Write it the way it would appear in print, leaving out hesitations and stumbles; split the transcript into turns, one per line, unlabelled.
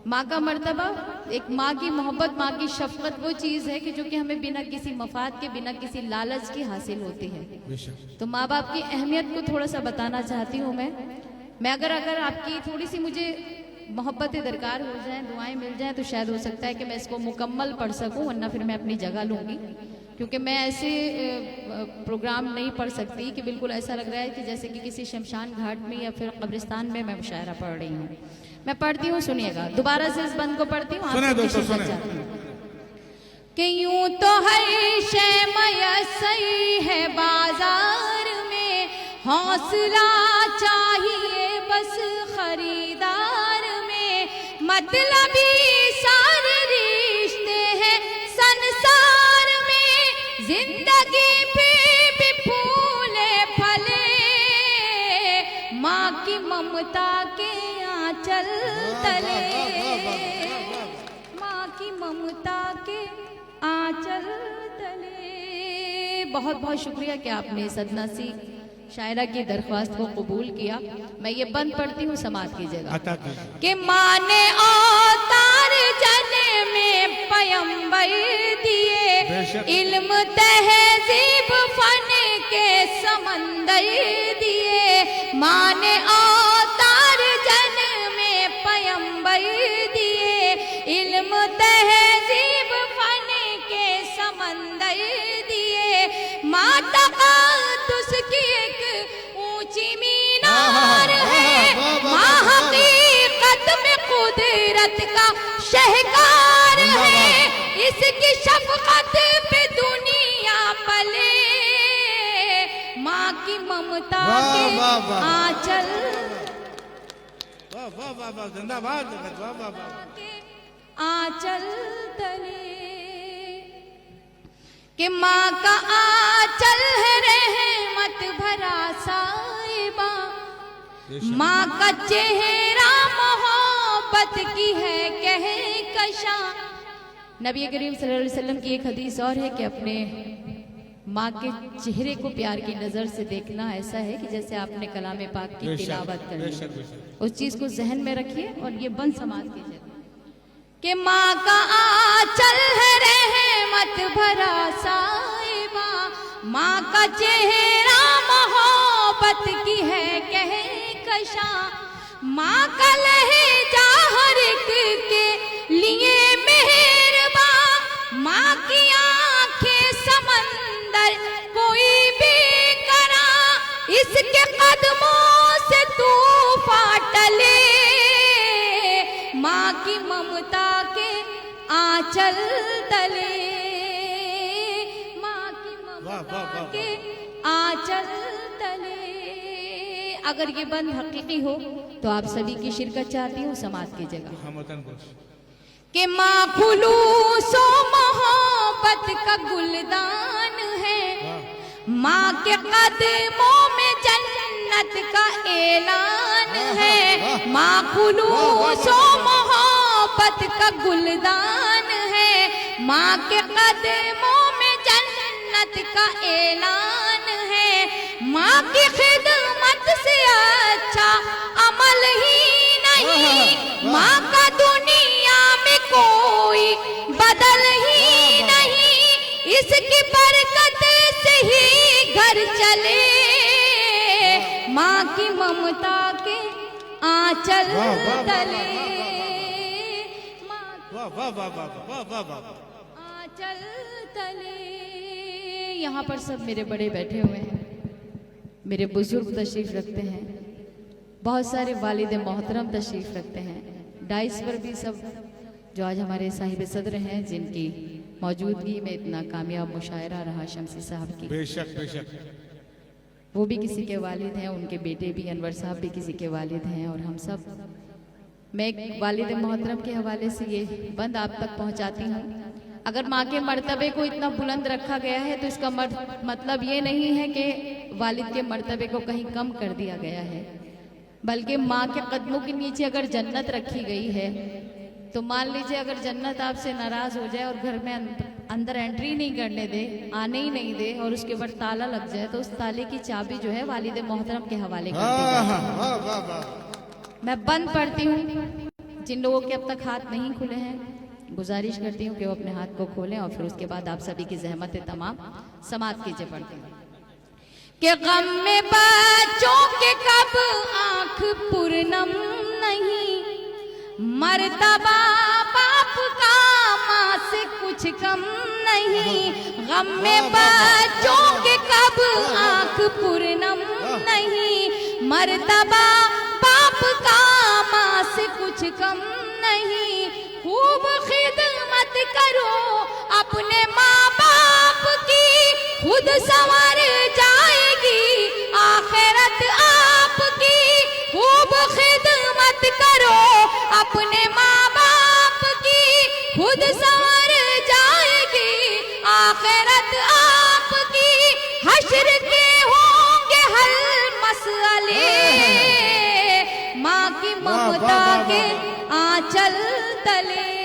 माँ का मर्तबा, एक माँ की मोहब्बत, माँ की शफकत वो चीज़ है कि जो कि हमें बिना किसी मफाद के, बिना किसी लालच के हासिल होती है। तो माँ बाप की अहमियत को थोड़ा सा बताना चाहती हूँ मैं अगर आपकी थोड़ी सी मुझे मोहब्बतें दरकार हो जाएं, दुआएं मिल जाएं, तो शायद हो सकता है कि मैं इसको मुकम्मल पढ़ सकूं, वरना फिर मैं अपनी जगह लूँगी। क्योंकि मैं ऐसे प्रोग्राम नहीं पढ़ सकती कि बिल्कुल ऐसा लग रहा है कि जैसे कि किसी शमशान घाट में या फिर कब्रिस्तान में मैं मुशायरा पढ़ रही हूँ। मैं पढ़ती हूँ, सुनिएगा। दोबारा से इस बंद को पढ़ती हूँ, कि यूं तो हर शय मयस्सर है बाजार में, हौसला चाहिए बस खरीदार में, मतलबी सारे रिश्ते हैं संसार में, जिंदगी पे भी फूले फले, माँ की ममता के आंचल तले, माँ की ममता के आंचल तले। बहुत बहुत शुक्रिया कि आपने सदनासी शायरा की दरख्वास्त को कबूल किया। मैं ये बंद पढ़ती हूँ, समात कीजिएगा। कि माने अवतार जने में पैगंबर दिए, इल्म तहजीब फन के समंदर दिए, माने अवतार जने में पैगंबर दिए, इल्म तहजीब फन के समंदर दिए, माता उसकी एक ऊंची मीनार है, माँ हकीकत में कुदरत का शहकार है, इसकी शफकत पे दुनिया पले, माँ की ममता के आंचल,
जिंदाबाद,
आंचल तले, कि माँ का आंचल है रहमत भरा साहिबा, माँ का चेहरा मोहब्बत की है कह कशा। नबी करीम सल्लल्लाहु अलैहि वसल्लम की एक हदीस और है कि अपने माँ के चेहरे को प्यार की नज़र से देखना ऐसा है कि जैसे आपने कलाम पाक की तिलावत करनी। उस चीज़ को जहन में रखिए और ये बंद समाज कीजिए कि माँ का आंचल है रहमत भरा साहिबा, माँ का चेहरा मोहब्बत की है कह कशा, माँ का लहजा हर एक के लिए मेहरबा, माँ की आंखें समंदर कोई भी करा, इसके कदमों से तूफान टले, माँ की ममता के आंचल तले, माँ की ममता के आंचल तले। अगर ये बंद हकीकी हो तो आप सभी की शिरकत चाहती हूँ, समात की जगह। कि माँ खुलूसो मोहब्बत का गुलदान है, माँ के कदमों में जन्नत का ऐलान है, माँ खुलूसो मोहब्बत का गुलदान है, माँ के कदमों में जन्नत का ऐलान है, माँ की खिदमत से अच्छा अमल ही नहीं, माँ का दुनिया में कोई बदल ही नहीं, इसकी बरकत से ही घर चले, माँ की ममता के आंचल तले, आंचल तले। यहाँ पर सब मेरे बड़े बैठे हुए हैं, मेरे बुजुर्ग तशरीफ रखते हैं, बहुत सारे वालिद मोहतरम तशरीफ रखते हैं, डाइस पर भी सब जो आज हमारे साहिब सदर हैं, जिनकी मौजूदगी में इतना कामयाब मुशायरा रहा शमसी साहब की।
बेशक बेशक,
वो भी किसी के वालिद हैं, उनके बेटे भी अनवर साहब भी किसी के वालिद हैं, और हम सब। मैं एक वालिद मोहतरम के हवाले से ये बंद आप तक पहुंचाती हूँ। अगर माँ के मर्तबे को इतना बुलंद रखा गया है तो इसका मतलब ये नहीं है कि वालिद के मर्तबे को कहीं कम कर दिया गया है, बल्कि माँ के कदमों के नीचे अगर जन्नत रखी गई है तो मान लीजिए अगर जन्नत आपसे नाराज हो जाए और घर में अंदर एंट्री नहीं करने दे, आने ही नहीं दे, और उसके बाद ताला लग जाए, तो उस ताले की चाबी जो है वालिद मोहतरम के हवाले कर दी जाए। मैं बंद पढ़ती हूँ, जिन लोगों के अब तक हाथ नहीं खुले हैं, गुजारिश करती हूँ कि वो अपने हाथ को खोलें और फिर उसके बाद आप सभी की ज़हमतें तमाम समाप्त कीजिए पढ़ते हैं कि गम में बच्चों के कब आंख पूर्णम नहीं, मर्तबा बाप का माँ से कुछ कम नहीं। गम में बच्चों के कब आंख पूर्णम नहीं, मर्तबा बाप का माँ से कुछ कम नहीं। खूब खिदमत करो अपने माँ बाप की, खुद संवर जाएगी आखिरत आपकी। खूब खिदमत करो अपने माँ बाप की, खुद संवर जाएगी आखिरत आपकी। हश्र के होंगे हल मसले, माँ की ममता के आंचल तले।